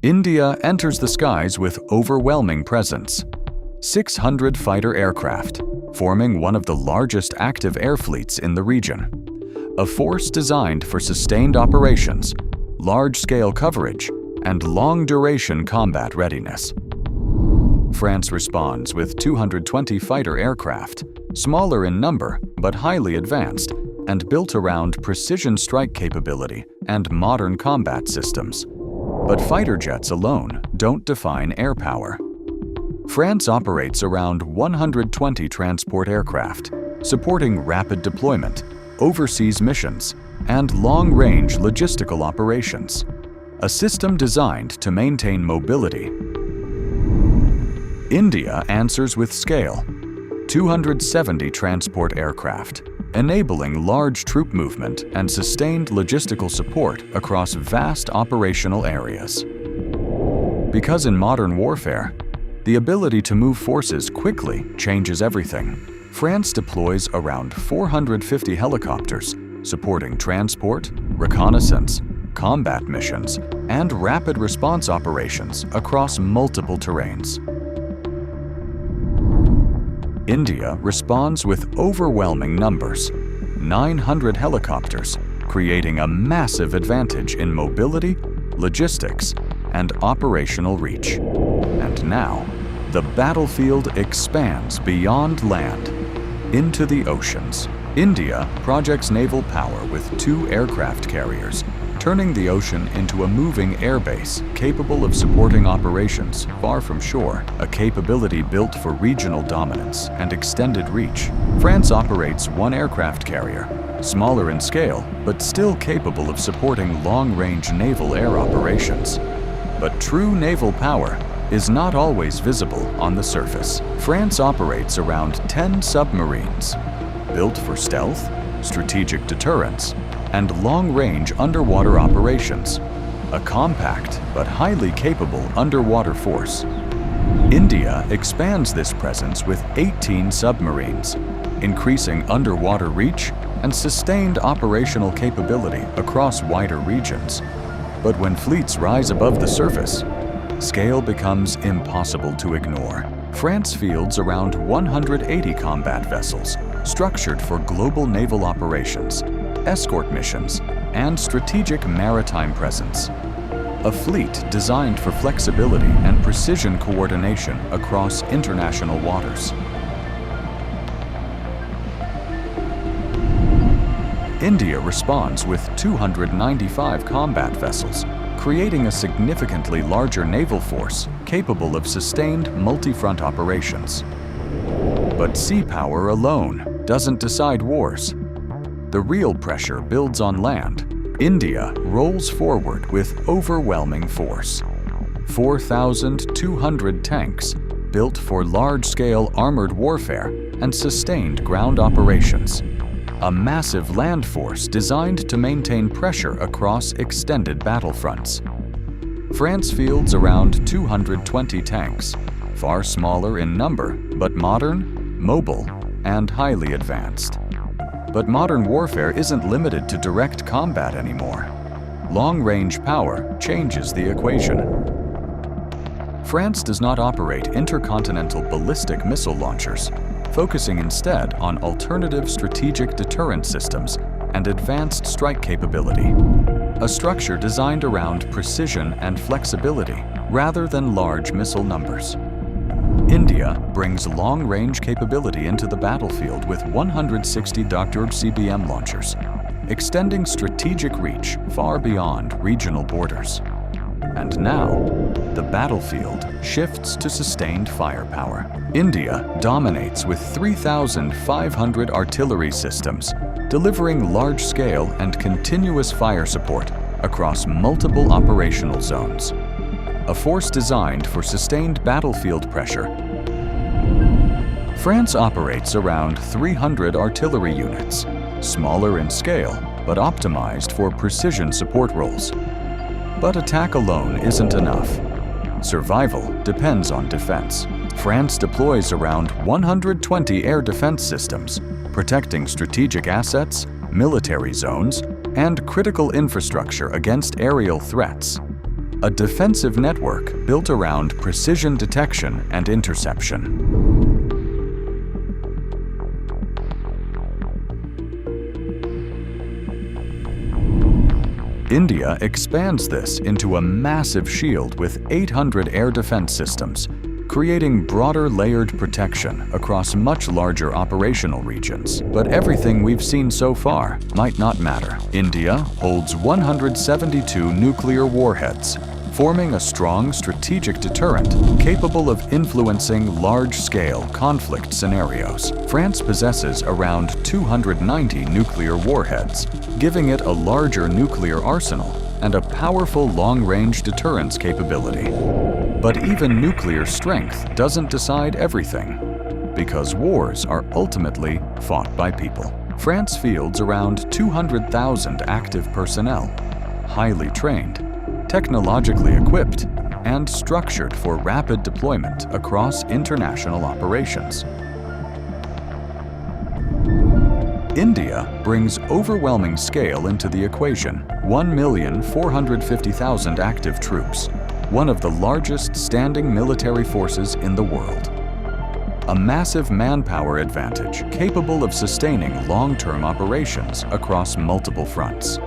India enters the skies with overwhelming presence. 600 fighter aircraft, forming one of the largest active air fleets in the region. A force designed for sustained operations, large-scale coverage, and long-duration combat readiness. France responds with 220 fighter aircraft, smaller in number but highly advanced, and built around precision strike capability and modern combat systems. But fighter jets alone don't define air power. France operates around 120 transport aircraft, supporting rapid deployment, overseas missions, and long-range logistical operations. A system designed to maintain mobility. India answers with scale, 270 transport aircraft, enabling large troop movement and sustained logistical support across vast operational areas. Because in modern warfare, the ability to move forces quickly changes everything. France deploys around 450 helicopters, supporting transport, reconnaissance, combat missions, and rapid response operations across multiple terrains. India responds with overwhelming numbers, 900 helicopters, creating a massive advantage in mobility, logistics, and operational reach. And now, the battlefield expands beyond land, into the oceans. India projects naval power with 2 aircraft carriers, turning the ocean into a moving airbase capable of supporting operations far from shore, a capability built for regional dominance and extended reach. France operates 1 aircraft carrier, smaller in scale, but still capable of supporting long-range naval air operations. But true naval power is not always visible on the surface. France operates around 10 submarines, built for stealth, strategic deterrence, and long-range underwater operations, a compact but highly capable underwater force. India expands this presence with 18 submarines, increasing underwater reach and sustained operational capability across wider regions. But when fleets rise above the surface, scale becomes impossible to ignore. France fields around 180 combat vessels, structured for global naval operations, escort missions, and strategic maritime presence. A fleet designed for flexibility and precision coordination across international waters. India responds with 295 combat vessels, creating a significantly larger naval force capable of sustained multi-front operations. But sea power alone doesn't decide wars. The real pressure builds on land. India rolls forward with overwhelming force. 4,200 tanks, built for large-scale armored warfare and sustained ground operations. A massive land force designed to maintain pressure across extended battlefronts. France fields around 220 tanks, far smaller in number, but modern, mobile, and highly advanced. But modern warfare isn't limited to direct combat anymore. Long-range power changes the equation. France does not operate intercontinental ballistic missile launchers, focusing instead on alternative strategic deterrence systems and advanced strike capability. A structure designed around precision and flexibility rather than large missile numbers. India brings long-range capability into the battlefield with 160 ICBM launchers, extending strategic reach far beyond regional borders. And now, the battlefield shifts to sustained firepower. India dominates with 3,500 artillery systems, delivering large-scale and continuous fire support across multiple operational zones. A force designed for sustained battlefield pressure. France operates around 300 artillery units, smaller in scale but optimized for precision support roles. But attack alone isn't enough. Survival depends on defense. France deploys around 120 air defense systems, protecting strategic assets, military zones, and critical infrastructure against aerial threats. a defensive network built around precision detection and interception. India expands this into a massive shield with 800 air defense systems, creating broader layered protection across much larger operational regions. But everything we've seen so far might not matter. India holds 172 nuclear warheads, forming a strong strategic deterrent capable of influencing large-scale conflict scenarios. France possesses around 290 nuclear warheads, giving it a larger nuclear arsenal and a powerful long-range deterrence capability. But even nuclear strength doesn't decide everything, because wars are ultimately fought by people. France fields around 200,000 active personnel, highly trained, technologically equipped, and structured for rapid deployment across international operations. India brings overwhelming scale into the equation: 1,450,000 active troops, one of the largest standing military forces in the world. A massive manpower advantage capable of sustaining long-term operations across multiple fronts.